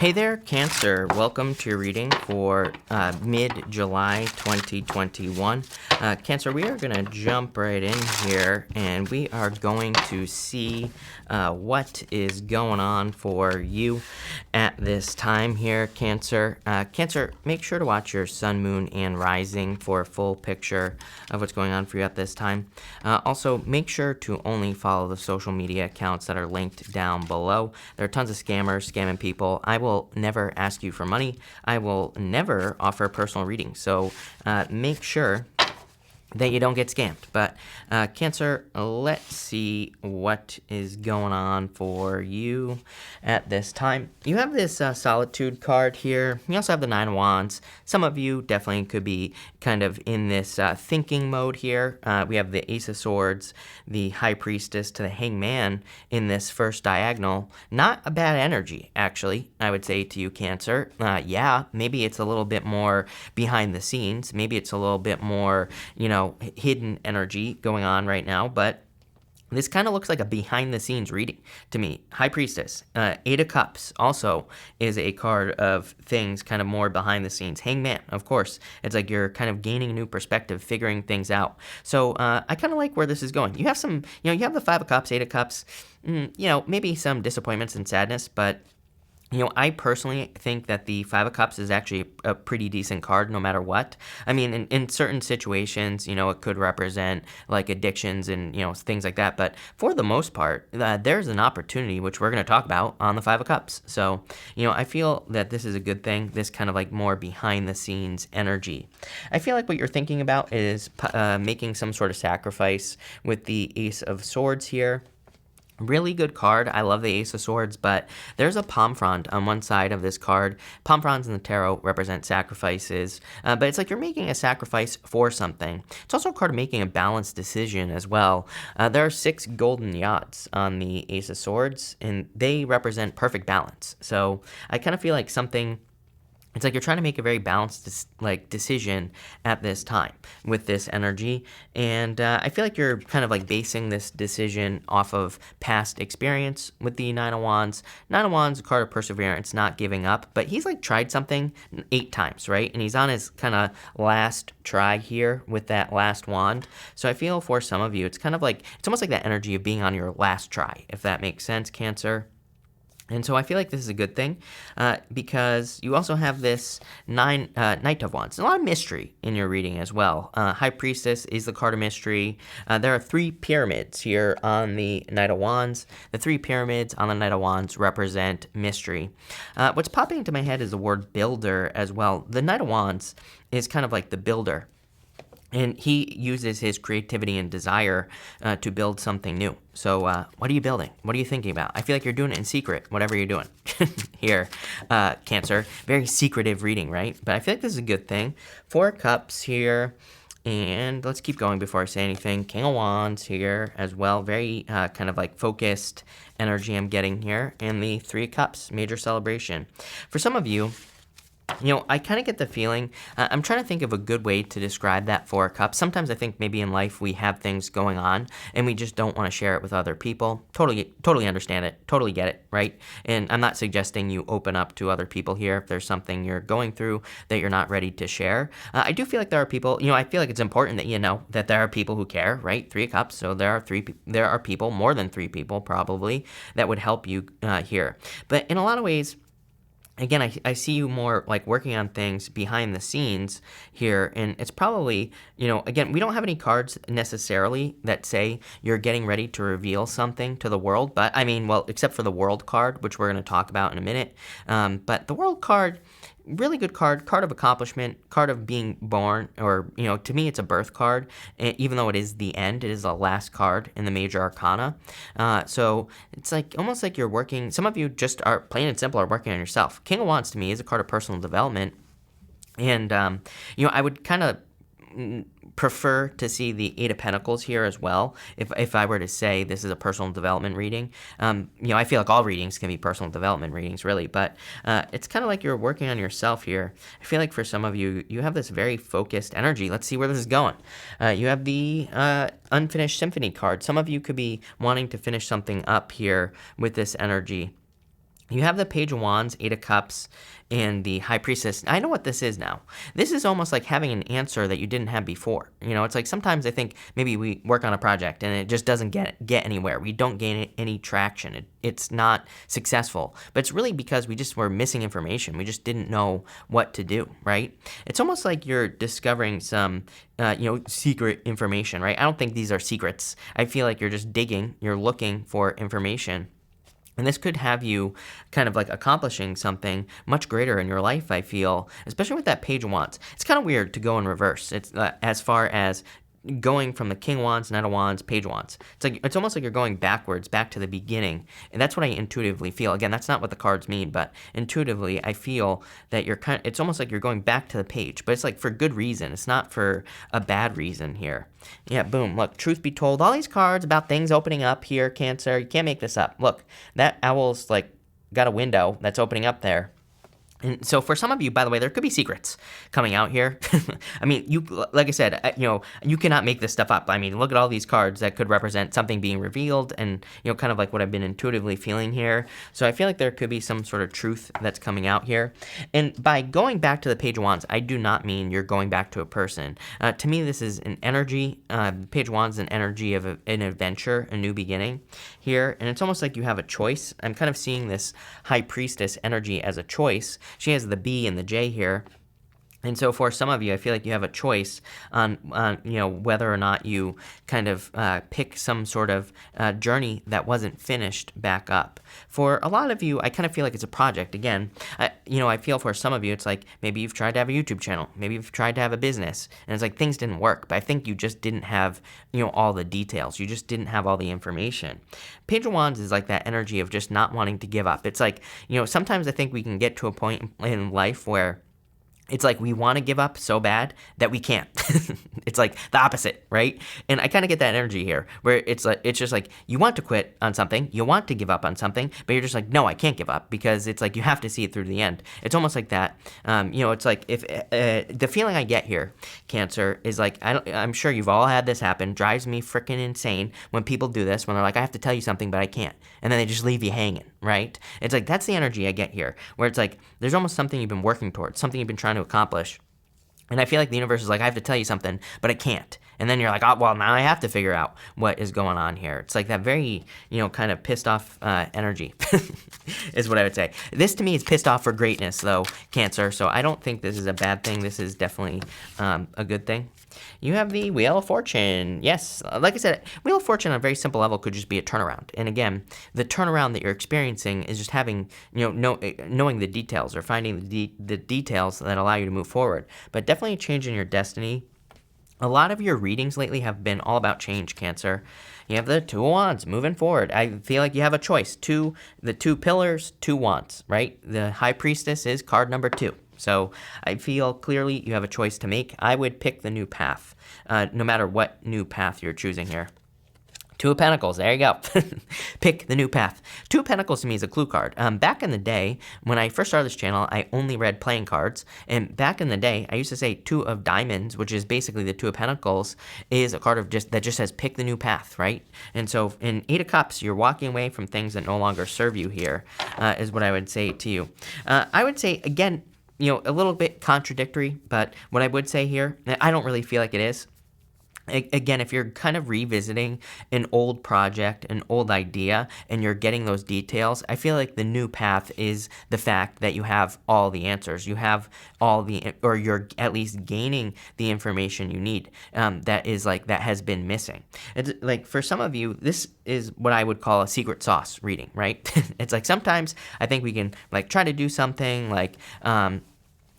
Hey there, Cancer. Welcome to your reading for mid-July 2021. Cancer, we are going to jump right in here and we are going to see what is going on for you at this time here, Cancer. Cancer, make sure to watch your sun, moon, and rising for a full picture of what's going on for you at this time. Also, make sure to only follow the social media accounts that are linked down below. There are tons of scammers scamming people. I will never ask you for money. I will never offer personal readings. So make sure that you don't get scammed. But Cancer, let's see what is going on for you at this time. You have this Solitude card here. You also have the Nine of Wands. Some of you definitely could be kind of in this thinking mode here. We have the Ace of Swords, the High Priestess to the Hangman in this first diagonal. Not a bad energy, actually, I would say to you, Cancer. Yeah, maybe it's a little bit more behind the scenes. Maybe it's a little bit more, hidden energy going on right now, but this kind of looks like a behind-the-scenes reading to me. High Priestess, Eight of Cups also is a card of things kind of more behind the scenes. Hangman, of course, it's like you're kind of gaining a new perspective, figuring things out. So I kind of like where this is going. You have some, you have the Five of Cups, Eight of Cups, maybe some disappointments and sadness, but I personally think that the Five of Cups is actually a pretty decent card no matter what. I mean, in certain situations, it could represent like addictions and, things like that. But for the most part, there's an opportunity, which we're going to talk about on the Five of Cups. So, I feel that this is a good thing, this kind of like more behind the scenes energy. I feel like what you're thinking about is making some sort of sacrifice with the Ace of Swords here. Really good card. I love the Ace of Swords, but there's a palm frond on one side of this card. Palm fronds in the tarot represent sacrifices, but it's like you're making a sacrifice for something. It's also a card of making a balanced decision as well. There are 6 golden yachts on the Ace of Swords, and they represent perfect balance. So I kind of feel like it's like you're trying to make a very balanced decision at this time with this energy. And I feel like you're kind of like basing this decision off of past experience with the Nine of Wands. Nine of Wands, a card of perseverance, not giving up. But he's like tried something 8 times, right? And he's on his kind of last try here with that last wand. So I feel for some of you, it's kind of like, it's almost like that energy of being on your last try, if that makes sense, Cancer. And so I feel like this is a good thing because you also have this Knight of Wands. A lot of mystery in your reading as well. High Priestess is the card of mystery. There are 3 pyramids here on the Knight of Wands. The 3 pyramids on the Knight of Wands represent mystery. What's popping into my head is the word builder as well. The Knight of Wands is kind of like the builder. And he uses his creativity and desire to build something new. So what are you building? What are you thinking about? I feel like you're doing it in secret, whatever you're doing here, Cancer. Very secretive reading, right? But I feel like this is a good thing. 4 cups here. And let's keep going before I say anything. King of Wands here as well. Very kind of like focused energy I'm getting here. And the 3 cups, major celebration. For some of you, I kind of get the feeling, I'm trying to think of a good way to describe that 4 cups. Sometimes I think maybe in life we have things going on and we just don't want to share it with other people. Totally understand it. Totally get it, right? And I'm not suggesting you open up to other people here if there's something you're going through that you're not ready to share. I do feel like there are people, I feel like it's important that that there are people who care, right? 3 cups. So there are people, more than 3 people probably, that would help you here. But in a lot of ways, again, I see you more like working on things behind the scenes here, and it's probably, again, we don't have any cards necessarily that say you're getting ready to reveal something to the world, but I mean, well, except for the World card, which we're going to talk about in a minute, but the World card, really good card of accomplishment, card of being born, or, to me, it's a birth card. Even though it is the end, it is the last card in the major arcana. So it's like almost like you're working, some of you just are, plain and simple, are working on yourself. King of Wands to me is a card of personal development. And, I would kind of prefer to see the Eight of Pentacles here as well. If I were to say this is a personal development reading, I feel like all readings can be personal development readings, really, but it's kind of like you're working on yourself here. I feel like for some of you, you have this very focused energy. Let's see where this is going. You have the Unfinished Symphony card. Some of you could be wanting to finish something up here with this energy. You have the Page of Wands, Eight of Cups, and the High Priestess. I know what this is now. This is almost like having an answer that you didn't have before. You know, it's like sometimes I think maybe we work on a project and it just doesn't get anywhere. We don't gain any traction. It's not successful. But it's really because we just were missing information. We just didn't know what to do, right? It's almost like you're discovering some, secret information, right? I don't think these are secrets. I feel like you're just digging. You're looking for information. And this could have you kind of like accomplishing something much greater in your life, I feel, especially with that Page of Wands. It's kind of weird to go in reverse. It's as far as going from the King of Wands, Knight of Wands, Page of Wands. It's almost like you're going backwards, back to the beginning. And that's what I intuitively feel. Again, that's not what the cards mean, but intuitively I feel that it's almost like you're going back to the page, but it's like for good reason. It's not for a bad reason here. Yeah, boom. Look, truth be told, all these cards about things opening up here, Cancer, you can't make this up. Look, that owl's like got a window that's opening up there. And so for some of you, by the way, there could be secrets coming out here. I mean, like I said, you cannot make this stuff up. I mean, look at all these cards that could represent something being revealed and, kind of like what I've been intuitively feeling here. So I feel like there could be some sort of truth that's coming out here. And by going back to the Page of Wands, I do not mean you're going back to a person. To me, this is an energy. Page of Wands is an energy of an adventure, a new beginning here. And it's almost like you have a choice. I'm kind of seeing this High Priestess energy as a choice. She has the B and the J here. And so for some of you, I feel like you have a choice on whether or not you kind of pick some sort of journey that wasn't finished back up. For a lot of you, I kind of feel like it's a project. Again, I feel for some of you, it's like maybe you've tried to have a YouTube channel. Maybe you've tried to have a business. And it's like things didn't work. But I think you just didn't have, all the details. You just didn't have all the information. Page of Wands is like that energy of just not wanting to give up. It's like, sometimes I think we can get to a point in life where it's like we want to give up so bad that we can't. It's like the opposite, right? And I kind of get that energy here where it's just like you want to quit on something, you want to give up on something, but you're just like, no, I can't give up because it's like you have to see it through to the end. It's almost like that. It's like if the feeling I get here, Cancer, is like I'm sure you've all had this happen. Drives me freaking insane when people do this, when they're like, I have to tell you something, but I can't. And then they just leave you hanging, right? It's like that's the energy I get here where it's like there's almost something you've been working towards, something you've been trying to accomplish. And I feel like the universe is like, I have to tell you something, but I can't. And then you're like, oh, well, now I have to figure out what is going on here. It's like that very, kind of pissed off energy is what I would say. This to me is pissed off for greatness, though, Cancer. So I don't think this is a bad thing. This is definitely a good thing. You have the Wheel of Fortune. Yes, like I said, Wheel of Fortune on a very simple level could just be a turnaround. And again, the turnaround that you're experiencing is just having, knowing the details or finding the details that allow you to move forward. But definitely a change in your destiny. A lot of your readings lately have been all about change, Cancer. You have the Two of Wands moving forward. I feel like you have a choice. The two pillars, two wands, right? The High Priestess is card number 2. So I feel clearly you have a choice to make. I would pick the new path, no matter what new path you're choosing here. Two of Pentacles, there you go. Pick the new path. Two of Pentacles to me is a clue card. Back in the day, when I first started this channel, I only read playing cards. And back in the day, I used to say Two of Diamonds, which is basically the Two of Pentacles, is a card of that just says pick the new path, right? And so in Eight of Cups, you're walking away from things that no longer serve you here, is what I would say to you. I would say, again, a little bit contradictory, but what I would say here, I don't really feel like it is. Again, if you're kind of revisiting an old project, an old idea, and you're getting those details, I feel like the new path is the fact that you have all the answers. You have or you're at least gaining the information you need that has been missing. It's like for some of you, this is what I would call a secret sauce reading, right? It's like sometimes I think we can like try to do something like,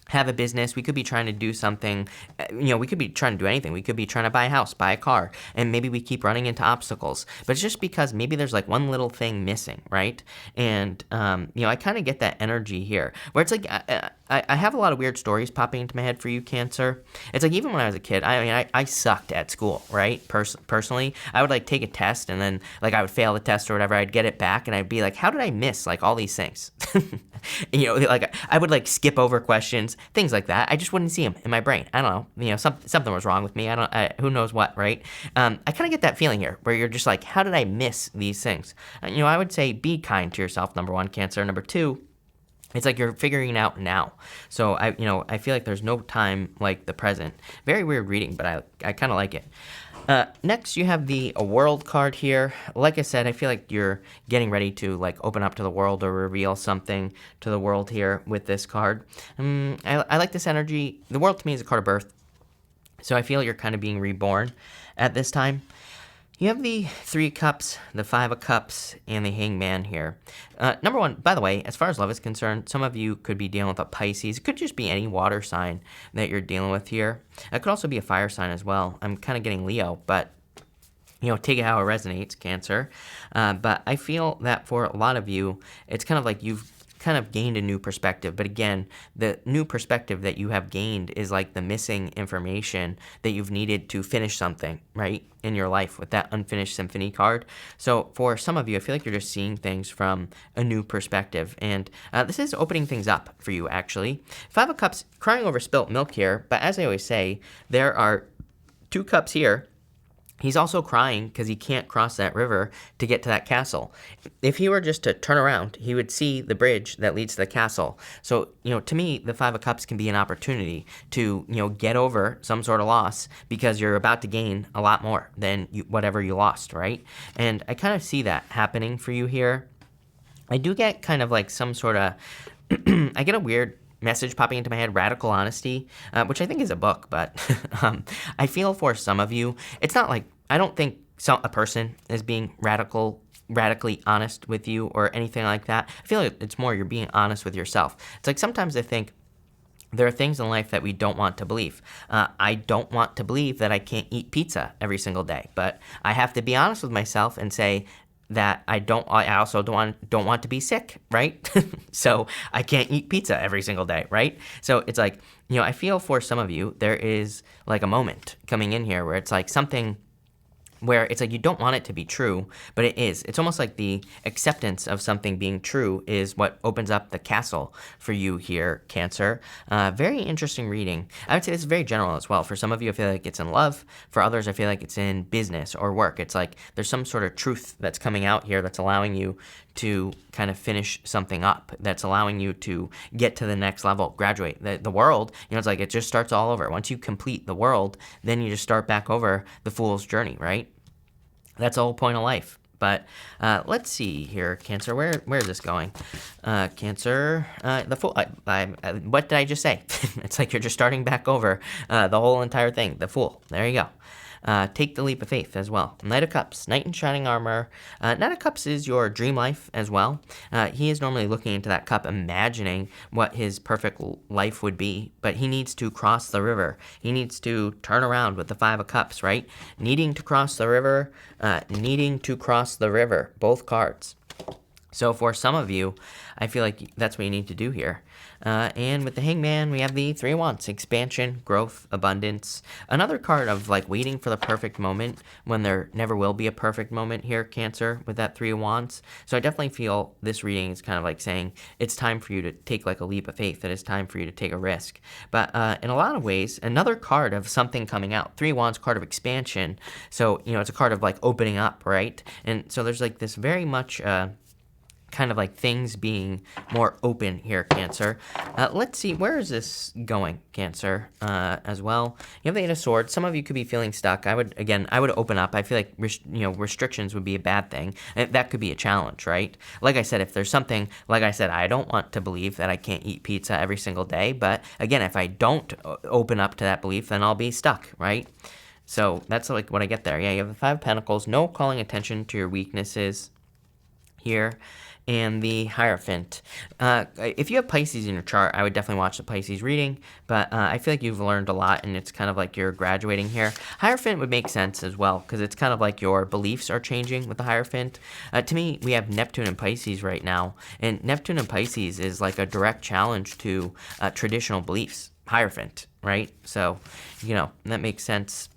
have a business. We could be trying to do something, we could be trying to do anything. We could be trying to buy a house, buy a car, and maybe we keep running into obstacles. But it's just because maybe there's like one little thing missing, right? And, I kind of get that energy here where it's like, I have a lot of weird stories popping into my head for you, Cancer. It's like even when I was a kid, I sucked at school, right? Personally, I would like take a test and then like I would fail the test or whatever. I'd get it back and I'd be like, how did I miss like all these things? Like I would like skip over questions, things like that. I just wouldn't see them in my brain. I don't know, something was wrong with me. Who knows what, right? I kind of get that feeling here where you're just like, how did I miss these things? I would say be kind to yourself, number one, Cancer. Number two, it's like you're figuring it out now. So I feel like there's no time like the present. Very weird reading, but I kind of like it. Next, you have the World card here. Like I said, I feel like you're getting ready to like open up to the world or reveal something to the world here with this card. I like this energy. The World to me is a card of birth. So I feel you're kind of being reborn at this time. You have the Three of Cups, the Five of Cups, and the Hangman here. Number one, by the way, as far as love is concerned, some of you could be dealing with a Pisces. It could just be any water sign that you're dealing with here. It could also be a fire sign as well. I'm kind of getting Leo, but take it how it resonates, Cancer. But I feel that for a lot of you, it's kind of like you've kind of gained a new perspective. But again, the new perspective that you have gained is like the missing information that you've needed to finish something, right, in your life with that unfinished symphony card. So for some of you, I feel like you're just seeing things from a new perspective. And this is opening things up for you, actually. Five of Cups, crying over spilt milk here. But as I always say, there are two cups here. He's also crying because he can't cross that river to get to that castle. If he were just to turn around, he would see the bridge that leads to the castle. So, to me, the Five of Cups can be an opportunity to, get over some sort of loss because you're about to gain a lot more than whatever you lost, right? And I kind of see that happening for you here. I do get kind of like some sort of, I get a weird message popping into my head, Radical Honesty, which I think is a book, but I feel for some of you, it's not like, I don't think a person is being radically honest with you or anything like that. I feel like it's more you're being honest with yourself. It's like sometimes I think there are things in life that we don't want to believe. I don't want to believe that I can't eat pizza every single day, but I have to be honest with myself and say, that I also don't want to be sick, right? So I can't eat pizza every single day, right? So it's like, I feel for some of you, there is like a moment coming in here where it's like something where it's like you don't want it to be true, but it is. It's almost like the acceptance of something being true is what opens up the castle for you here, Cancer. Very interesting reading. I would say this is very general as well. For some of you, I feel like it's in love. For others, I feel like it's in business or work. It's like there's some sort of truth that's coming out here that's allowing you to kind of finish something up, that's allowing you to get to the next level, graduate. The world, it's like it just starts all over. Once you complete the world, then you just start back over the fool's journey, right? That's the whole point of life. But let's see here, Cancer. Where is this going? Cancer, the Fool. What did I just say? It's like you're just starting back over the whole entire thing. The Fool. There you go. Take the leap of faith as well. Knight of Cups, Knight in Shining Armor. Knight of Cups is your dream life as well. He is normally looking into that cup, imagining what his perfect life would be, but he needs to cross the river. He needs to turn around with the Five of Cups, right? Needing to cross the river, both cards. So for some of you, I feel like that's what you need to do here. And with the Hangman, we have the Three of Wands, expansion, growth, abundance. Another card of like waiting for the perfect moment when there never will be a perfect moment here, Cancer, with that Three of Wands. So I definitely feel this reading is kind of like saying it's time for you to take like a leap of faith, that it's time for you to take a risk. But in a lot of ways, another card of something coming out. Three of Wands, card of expansion. So, it's a card of like opening up, right? And so there's like this very much kind of like things being more open here, Cancer. Let's see, where is this going, Cancer, as well? You have the Eight of Swords. Some of you could be feeling stuck. I would open up. I feel like, restrictions would be a bad thing. That could be a challenge, right? Like I said, if there's something, I don't want to believe that I can't eat pizza every single day. But again, if I don't open up to that belief, then I'll be stuck, right? So that's like what I get there. Yeah, you have the Five of Pentacles. No calling attention to your weaknesses here. And the Hierophant. If you have Pisces in your chart, I would definitely watch the Pisces reading, but I feel like you've learned a lot, and it's kind of like you're graduating here. Hierophant would make sense as well, because it's kind of like your beliefs are changing with the Hierophant. To me, we have Neptune and Pisces right now, and Neptune and Pisces is like a direct challenge to traditional beliefs. Hierophant, right? So, that makes sense.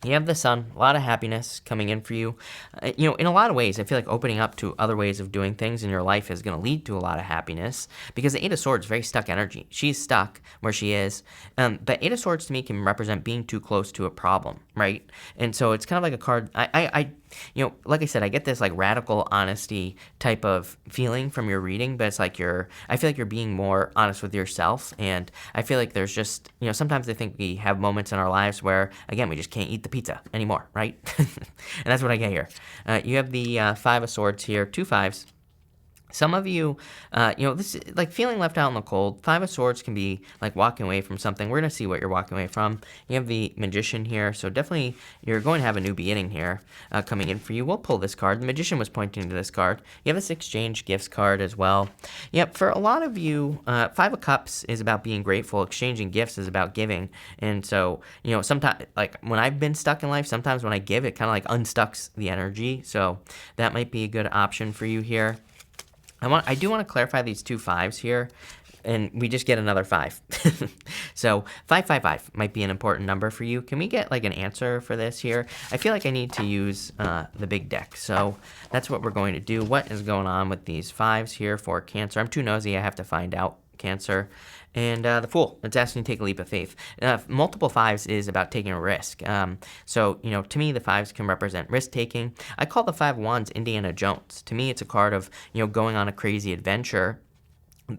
You have the sun, a lot of happiness coming in for you. In a lot of ways, I feel like opening up to other ways of doing things in your life is going to lead to a lot of happiness because the Eight of Swords is very stuck energy. She's stuck where she is. But Eight of Swords to me can represent being too close to a problem, right? And so it's kind of like a card. Like I said, I get this like radical honesty type of feeling from your reading, but it's like I feel like you're being more honest with yourself. And I feel like there's just, sometimes I think we have moments in our lives where, again, we just can't eat the pizza anymore, right? And that's what I get here. You have the Five of Swords here, two fives. Some of you, this is like feeling left out in the cold. Five of Swords can be like walking away from something. We're going to see what you're walking away from. You have the Magician here, so definitely you're going to have a new beginning here coming in for you. We'll pull this card. The Magician was pointing to this card. You have this Exchange Gifts card as well. Yep, for a lot of you, Five of Cups is about being grateful. Exchanging gifts is about giving. And so, sometimes, like when I've been stuck in life, sometimes when I give, it kind of like unstucks the energy. So that might be a good option for you here. I do want to clarify these two fives here, and we just get another 5. So 555 might be an important number for you. Can we get like an answer for this here? I feel like I need to use the big deck, so that's what we're going to do. What is going on with these fives here for Cancer? I'm too nosy. I have to find out, Cancer. And the Fool, it's asking you to take a leap of faith. Multiple fives is about taking a risk. So, to me, the fives can represent risk-taking. I call the Five of Wands Indiana Jones. To me, it's a card of, going on a crazy adventure.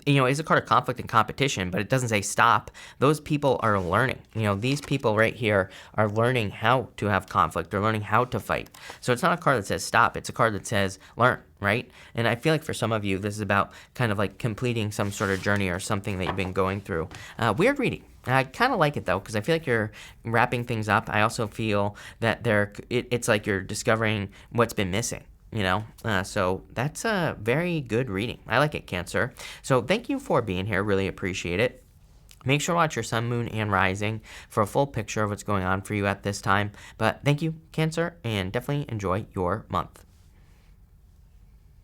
It's a card of conflict and competition, but it doesn't say stop. Those people are learning. These people right here are learning how to have conflict. They're learning how to fight. So it's not a card that says stop. It's a card that says learn, right? And I feel like for some of you, this is about kind of like completing some sort of journey or something that you've been going through. Weird reading. I kind of like it, though, because I feel like you're wrapping things up. I also feel that it's like you're discovering what's been missing. So that's a very good reading. I like it, Cancer. So thank you for being here. Really appreciate it. Make sure to watch your sun, moon, and rising for a full picture of what's going on for you at this time. But thank you, Cancer, and definitely enjoy your month.